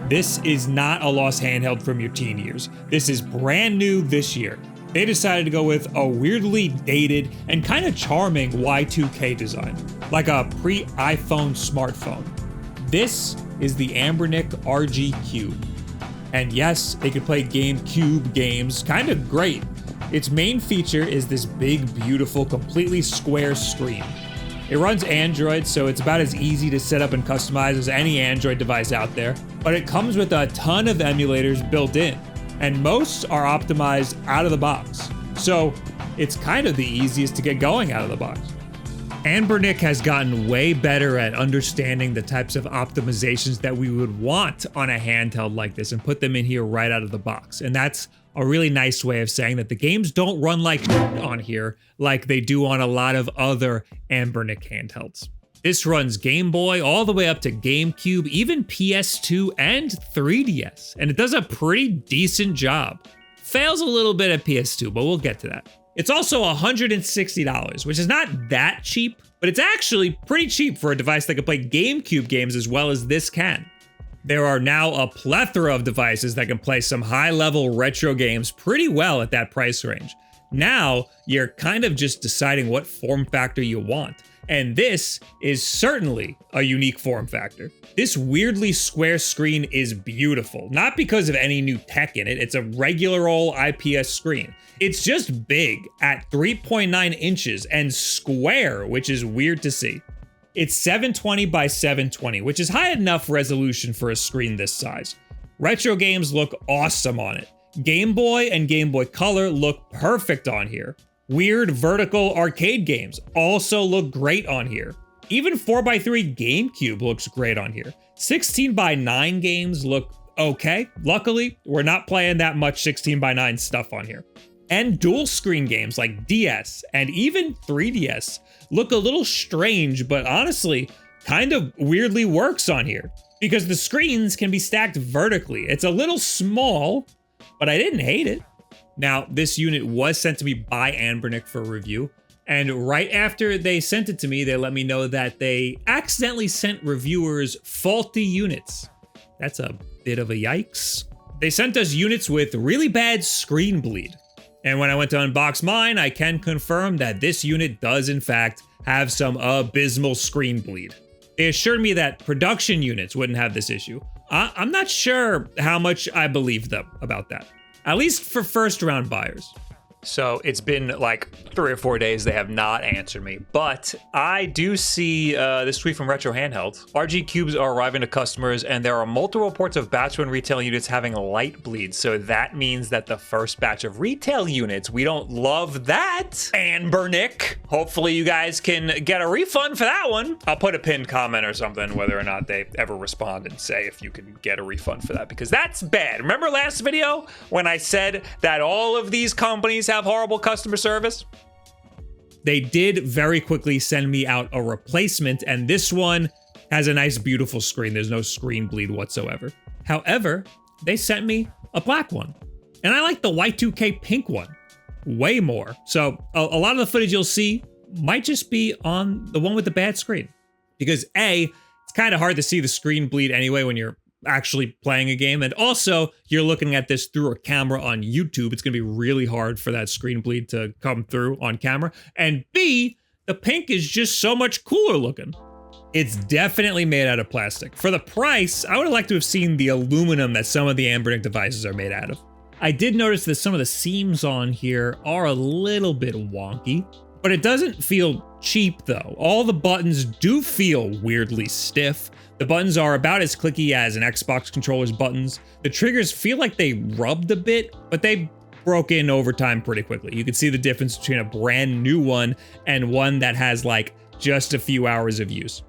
This is not a lost handheld from your teen years. This is brand new this year. They decided to go with a weirdly dated and kind of charming Y2K design, like a pre-iPhone smartphone. This is the Anbernic RG Cube. And yes, it can play GameCube games kind of great. Its main feature is this big, beautiful, completely square screen. It runs Android, so it's about as easy to set up and customize as any Android device out there, but it comes with a ton of emulators built in, and most are optimized out of the box. So it's kind of the easiest to get going out of the box. Anbernic has gotten way better at understanding the types of optimizations that we would want on a handheld like this and put them in here right out of the box. And that's a really nice way of saying that the games don't run like on here like they do on a lot of other Anbernic handhelds. This runs Game Boy all the way up to GameCube, even PS2 and 3DS, and it does a pretty decent job. Fails a little bit at PS2, but we'll get to that. It's also $160, which is not that cheap, but it's actually pretty cheap for a device that can play GameCube games as well as this can. There are now a plethora of devices that can play some high-level retro games pretty well at that price range. Now, you're kind of just deciding what form factor you want, and this is certainly a unique form factor. This weirdly square screen is beautiful, not because of any new tech in it, it's a regular old IPS screen. It's just big at 3.9 inches and square, which is weird to see. It's 720 by 720, which is high enough resolution for a screen this size. Retro games look awesome on it. Game Boy and Game Boy Color look perfect on here. Weird vertical arcade games also look great on here. Even 4x3 GameCube looks great on here. 16:9 games look okay. Luckily, we're not playing that much 16:9 stuff on here. And dual screen games like DS and even 3DS look a little strange, but honestly, kind of weirdly works on here because the screens can be stacked vertically. It's a little small, but I didn't hate it. Now, this unit was sent to me by Anbernic for review, and right after they sent it to me, they let me know that they accidentally sent reviewers faulty units. That's a bit of a yikes. They sent us units with really bad screen bleed. And when I went to unbox mine, I can confirm that this unit does in fact have some abysmal screen bleed. They assured me that production units wouldn't have this issue. I'm not sure how much I believe them about that, at least for first round buyers. So it's been like 3 or 4 days they have not answered me, but I do see this tweet from Retro Handheld. RG Cubes are arriving to customers and there are multiple reports of batch 1 retail units having light bleed. So that means that the first batch of retail units, we don't love that. Anbernic, hopefully you guys can get a refund for that one. I'll put a pinned comment or something, whether or not they ever respond and say if you can get a refund for that, because that's bad. Remember last video when I said that all of these companies have horrible customer service? They did very quickly send me out a replacement, and this one has a nice, beautiful screen. There's no screen bleed whatsoever. However, they sent me a black one, and I like the Y2K pink one way more. So a lot of the footage you'll see might just be on the one with the bad screen, because A, it's kind of hard to see the screen bleed anyway when you're actually playing a game, and also you're looking at this through a camera on YouTube. It's gonna be really hard for that screen bleed to come through on camera. And B, the pink is just so much cooler looking. It's definitely made out of plastic. For the price, I would have liked to have seen the aluminum that some of the Anbernic devices are made out of. I did notice that some of the seams on here are a little bit wonky, but it doesn't feel cheap though. All the buttons do feel weirdly stiff. The buttons are about as clicky as an Xbox controller's buttons. The triggers feel like they rubbed a bit, but they broke in over time pretty quickly. You can see the difference between a brand new one and one that has like just a few hours of use.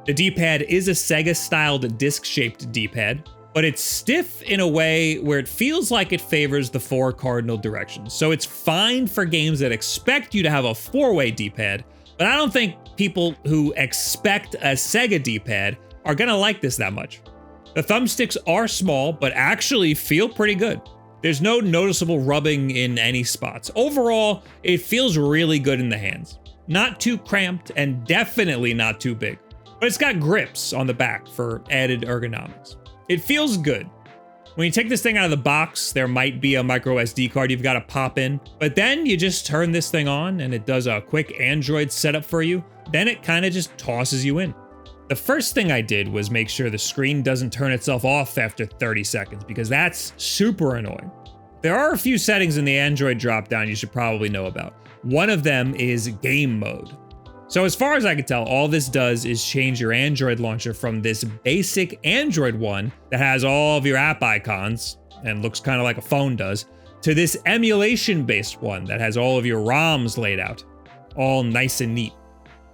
The D-pad is a Sega-styled disc-shaped D-pad, but it's stiff in a way where it feels like it favors the 4 cardinal directions. So it's fine for games that expect you to have a 4-way D-pad, but I don't think people who expect a Sega D-pad are gonna like this that much. The thumbsticks are small, but actually feel pretty good. There's no noticeable rubbing in any spots. Overall, it feels really good in the hands. Not too cramped and definitely not too big, but it's got grips on the back for added ergonomics. It feels good. When you take this thing out of the box, there might be a micro SD card you've got to pop in, but then you just turn this thing on and it does a quick Android setup for you. Then it kind of just tosses you in. The first thing I did was make sure the screen doesn't turn itself off after 30 seconds, because that's super annoying. There are a few settings in the Android dropdown you should probably know about. One of them is game mode. So as far as I can tell, all this does is change your Android launcher from this basic Android one that has all of your app icons and looks kind of like a phone does, to this emulation-based one that has all of your ROMs laid out, all nice and neat.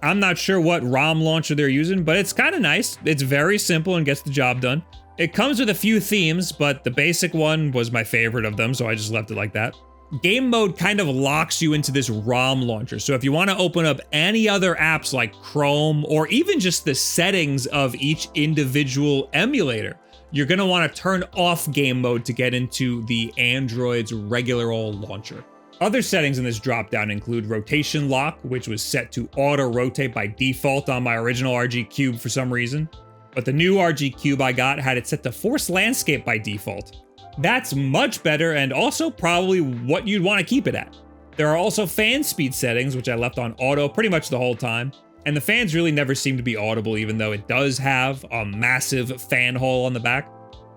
I'm not sure what ROM launcher they're using, but it's kind of nice. It's very simple and gets the job done. It comes with a few themes, but the basic one was my favorite of them, so I just left it like that. Game mode kind of locks you into this ROM launcher, so if you want to open up any other apps like Chrome, or even just the settings of each individual emulator, you're going to want to turn off game mode to get into the Android's regular old launcher. Other settings in this dropdown include rotation lock, which was set to auto-rotate by default on my original RG Cube for some reason, but the new RG Cube I got had it set to force landscape by default. That's much better and also probably what you'd want to keep it at. There are also fan speed settings, which I left on auto pretty much the whole time, and the fans really never seem to be audible, even though it does have a massive fan hole on the back.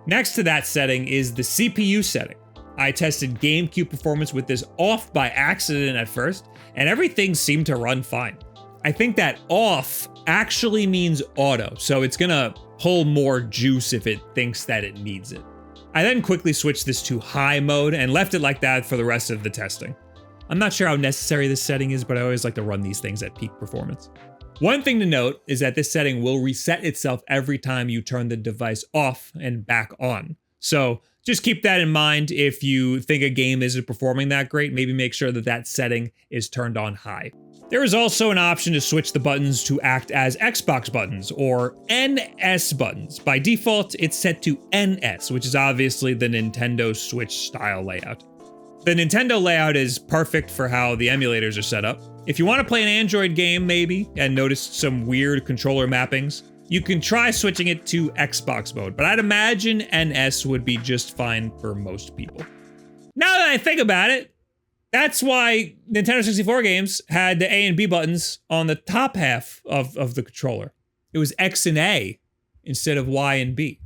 Next to that setting is the CPU setting. I tested GameCube performance with this off by accident at first, and everything seemed to run fine. I think that off actually means auto, so it's gonna pull more juice if it thinks that it needs it. I then quickly switched this to high mode and left it like that for the rest of the testing. I'm not sure how necessary this setting is, but I always like to run these things at peak performance. One thing to note is that this setting will reset itself every time you turn the device off and back on. So just keep that in mind. If you think a game isn't performing that great, maybe make sure that that setting is turned on high. There is also an option to switch the buttons to act as Xbox buttons, or NS buttons. By default, it's set to NS, which is obviously the Nintendo Switch style layout. The Nintendo layout is perfect for how the emulators are set up. If you want to play an Android game, maybe, and notice some weird controller mappings, you can try switching it to Xbox mode, but I'd imagine NS would be just fine for most people. Now that I think about it, that's why Nintendo 64 games had the A and B buttons on the top half of the controller. It was X and A instead of Y and B.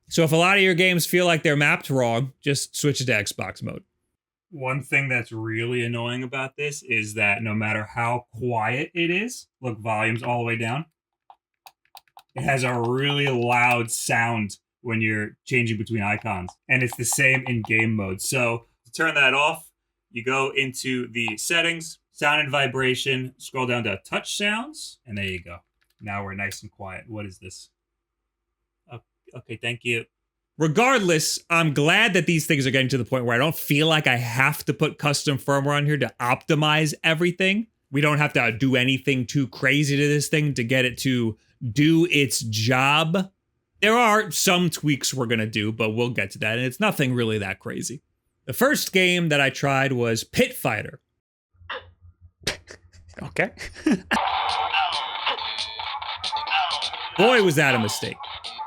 So if a lot of your games feel like they're mapped wrong, just switch it to Xbox mode. One thing that's really annoying about this is that no matter how quiet it is, look, volume's all the way down, it has a really loud sound when you're changing between icons. And it's the same in game mode. So to turn that off, you go into the settings, sound and vibration, scroll down to touch sounds, and there you go. Now we're nice and quiet. What is this? Okay, thank you. Regardless, I'm glad that these things are getting to the point where I don't feel like I have to put custom firmware on here to optimize everything. We don't have to do anything too crazy to this thing to get it to do its job. There are some tweaks we're going to do, but we'll get to that, and it's nothing really that crazy. The first game that I tried was Pit Fighter. Okay. Boy, was that a mistake.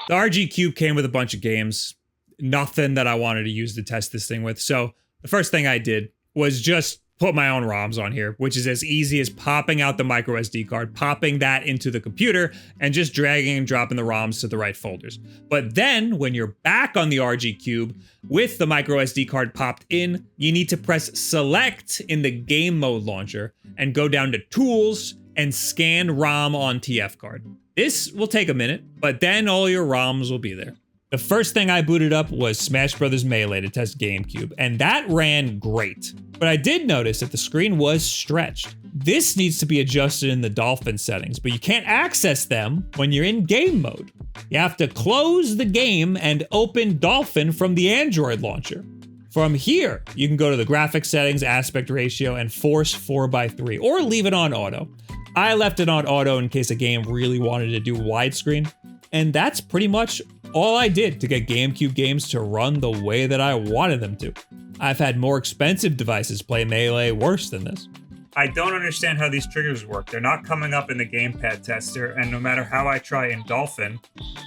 The RG Cube came with a bunch of games, nothing that I wanted to use to test this thing with. So the first thing I did was just put my own ROMs on here, which is as easy as popping out the micro SD card, popping that into the computer, and just dragging and dropping the ROMs to the right folders. But then when you're back on the RG Cube with the micro SD card popped in, you need to press select in the game mode launcher and go down to tools and scan ROM on TF card. This will take a minute, but then all your ROMs will be there. The first thing I booted up was Smash Bros. Melee to test GameCube, and that ran great. But I did notice that the screen was stretched. This needs to be adjusted in the Dolphin settings, but you can't access them when you're in game mode. You have to close the game and open Dolphin from the Android launcher. From here, you can go to the graphics settings, aspect ratio, and force 4:3, or leave it on auto. I left it on auto in case a game really wanted to do widescreen, and that's pretty much all I did to get GameCube games to run the way that I wanted them to. I've had more expensive devices play Melee worse than this. I don't understand how these triggers work. They're not coming up in the gamepad tester, and no matter how I try in Dolphin,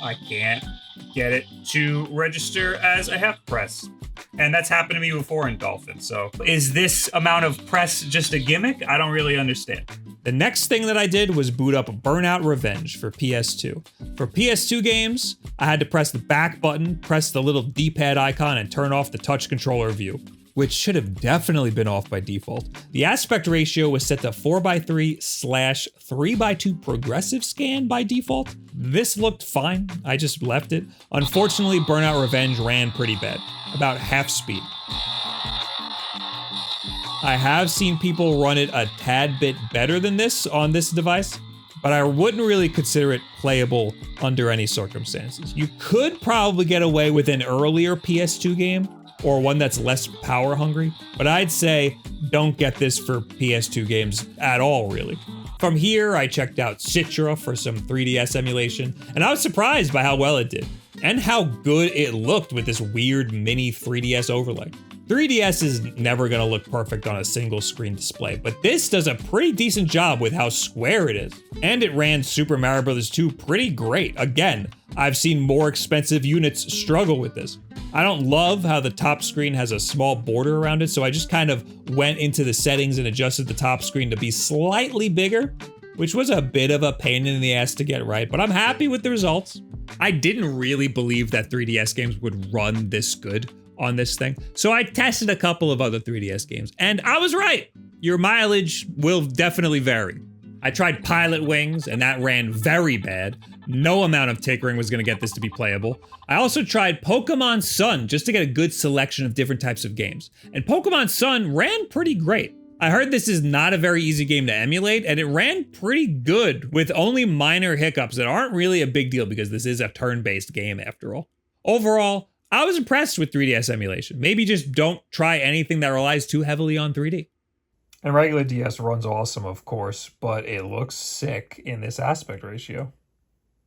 I can't get it to register as a half press. And that's happened to me before in Dolphin. So is this amount of press just a gimmick? I don't really understand. The next thing that I did was boot up Burnout Revenge for PS2. For PS2 games, I had to press the back button, press the little D-pad icon, and turn off the touch controller view, which should have definitely been off by default. The aspect ratio was set to 4:3/3:2 progressive scan by default. This looked fine, I just left it. Unfortunately, Burnout Revenge ran pretty bad, about half speed. I have seen people run it a tad bit better than this on this device, but I wouldn't really consider it playable under any circumstances. You could probably get away with an earlier PS2 game, or one that's less power hungry, but I'd say don't get this for PS2 games at all, really. From here, I checked out Citra for some 3DS emulation, and I was surprised by how well it did, and how good it looked with this weird mini 3DS overlay. 3DS is never gonna look perfect on a single screen display, but this does a pretty decent job with how square it is. And it ran Super Mario Bros. 2 pretty great. Again, I've seen more expensive units struggle with this. I don't love how the top screen has a small border around it, so I just kind of went into the settings and adjusted the top screen to be slightly bigger, which was a bit of a pain in the ass to get right, but I'm happy with the results. I didn't really believe that 3DS games would run this good on this thing, so I tested a couple of other 3DS games, and I was right. Your mileage will definitely vary. I tried Pilot Wings, and that ran very bad. No amount of tinkering was gonna get this to be playable. I also tried Pokemon Sun, just to get a good selection of different types of games. And Pokemon Sun ran pretty great. I heard this is not a very easy game to emulate, and it ran pretty good, with only minor hiccups that aren't really a big deal because this is a turn-based game after all. Overall, I was impressed with 3DS emulation. Maybe just don't try anything that relies too heavily on 3D. And regular DS runs awesome, of course, but it looks sick in this aspect ratio.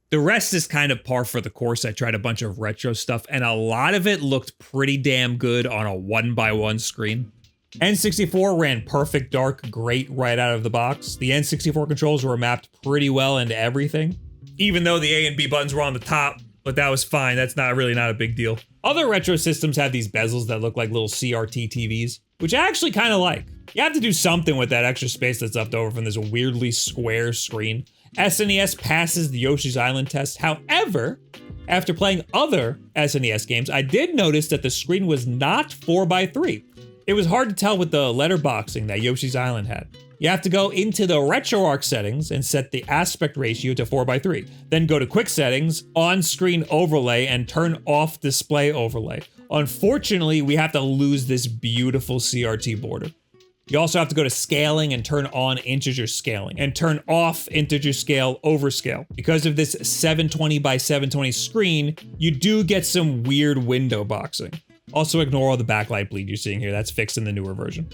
The rest is kind of par for the course. I tried a bunch of retro stuff, and a lot of it looked pretty damn good on a 1x1 screen. N64 ran perfect dark great right out of the box. The N64 controls were mapped pretty well into everything, even though the A and B buttons were on the top, but that was fine. That's not a big deal. Other retro systems have these bezels that look like little CRT TVs, which I actually kind of like. You have to do something with that extra space that's left over from this weirdly square screen. SNES passes the Yoshi's Island test. However, after playing other SNES games, I did notice that the screen was not 4:3. It was hard to tell with the letterboxing that Yoshi's Island had. You have to go into the RetroArch settings and set the aspect ratio to 4:3. Then go to quick settings, on-screen overlay, and turn off display overlay. Unfortunately, we have to lose this beautiful CRT border. You also have to go to scaling and turn on integer scaling and turn off integer scale overscale. Because of this 720x720 screen, you do get some weird window boxing. Also ignore all the backlight bleed you're seeing here, that's fixed in the newer version.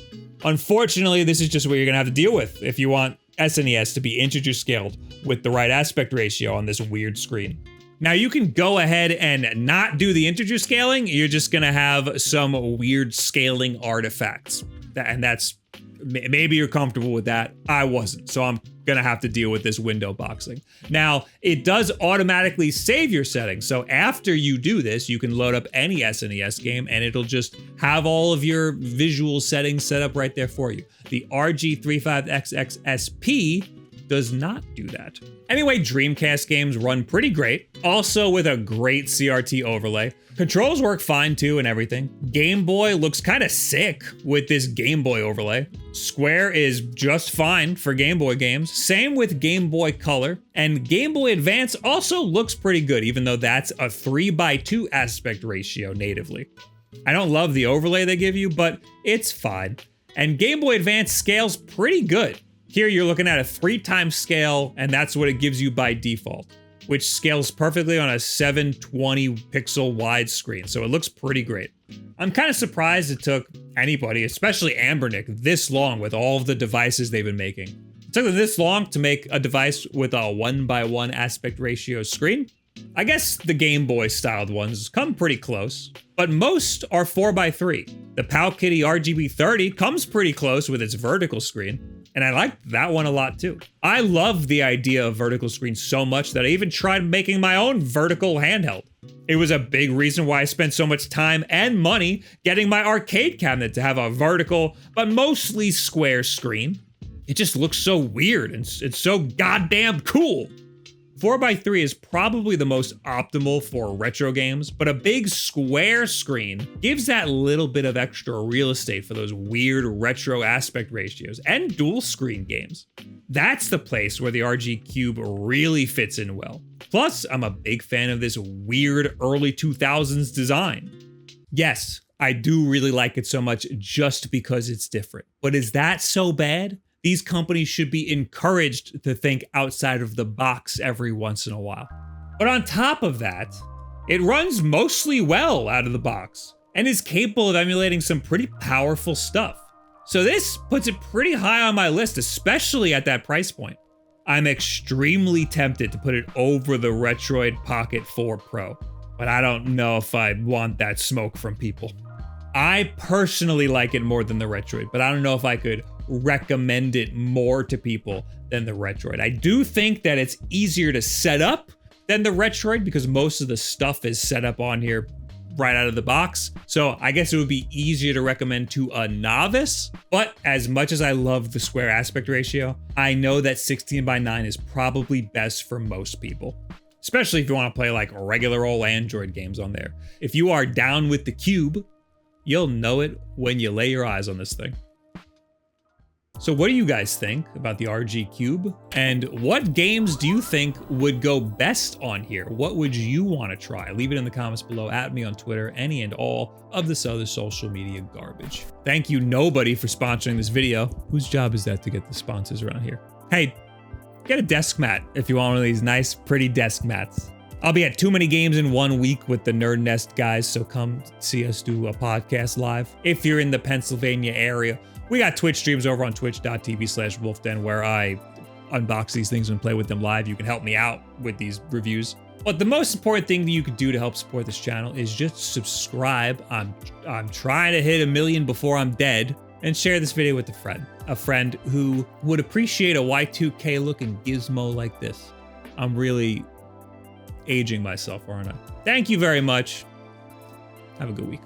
Unfortunately, this is just what you're gonna have to deal with if you want SNES to be integer scaled with the right aspect ratio on this weird screen. Now you can go ahead and not do the integer scaling, you're just gonna have some weird scaling artifacts. And that's, maybe you're comfortable with that. I wasn't, so I'm gonna have to deal with this window boxing. Now, it does automatically save your settings, so after you do this, you can load up any SNES game and it'll just have all of your visual settings set up right there for you. The RG35XX-SP does not do that. Anyway, Dreamcast games run pretty great, also with a great CRT overlay. Controls work fine too and everything. Game Boy looks kind of sick with this Game Boy overlay. Square is just fine for Game Boy games. Same with Game Boy Color. And Game Boy Advance also looks pretty good, even though that's a 3:2 aspect ratio natively. I don't love the overlay they give you, but it's fine. And Game Boy Advance scales pretty good. Here you're looking at a 3x scale, and that's what it gives you by default, which scales perfectly on a 720 pixel widescreen, so it looks pretty great. I'm kind of surprised it took anybody, especially Anbernic, this long with all of the devices they've been making. It took them this long to make a device with a 1:1 aspect ratio screen. I guess the Game Boy styled ones come pretty close, but most are 4x3. The Powkiddy RGB30 comes pretty close with its vertical screen, and I like that one a lot too. I love the idea of vertical screens so much that I even tried making my own vertical handheld. It was a big reason why I spent so much time and money getting my arcade cabinet to have a vertical, but mostly square screen. It just looks so weird and it's so goddamn cool. 4x3 is probably the most optimal for retro games, but a big square screen gives that little bit of extra real estate for those weird retro aspect ratios and dual screen games. That's the place where the RG Cube really fits in well. Plus, I'm a big fan of this weird early 2000s design. Yes, I do really like it so much just because it's different. But is that so bad? These companies should be encouraged to think outside of the box every once in a while. But on top of that, it runs mostly well out of the box and is capable of emulating some pretty powerful stuff. So this puts it pretty high on my list, especially at that price point. I'm extremely tempted to put it over the Retroid Pocket 4 Pro, but I don't know if I want that smoke from people. I personally like it more than the Retroid, but I don't know if I could recommend it more to people than the Retroid. I do think that it's easier to set up than the Retroid because most of the stuff is set up on here right out of the box. So I guess it would be easier to recommend to a novice, but as much as I love the square aspect ratio, I know that 16:9 is probably best for most people, especially if you want to play like regular old Android games on there. If you are down with the Cube, you'll know it when you lay your eyes on this thing. So what do you guys think about the RG Cube? And what games do you think would go best on here? What would you want to try? Leave it in the comments below. At me on Twitter, any and all of this other social media garbage. Thank you, nobody, for sponsoring this video. Whose job is that to get the sponsors around here? Hey, get a desk mat if you want one of these nice, pretty desk mats. I'll be at Too Many Games in 1 week with the Nerd Nest guys, so come see us do a podcast live. If you're in the Pennsylvania area, we got Twitch streams over on twitch.tv/WulffDen where I unbox these things and play with them live. You can help me out with these reviews. But the most important thing that you can do to help support this channel is just subscribe. I'm trying to hit 1 million before I'm dead, and share this video with a friend who would appreciate a Y2K looking gizmo like this. I'm really aging myself, aren't I? Thank you very much. Have a good week.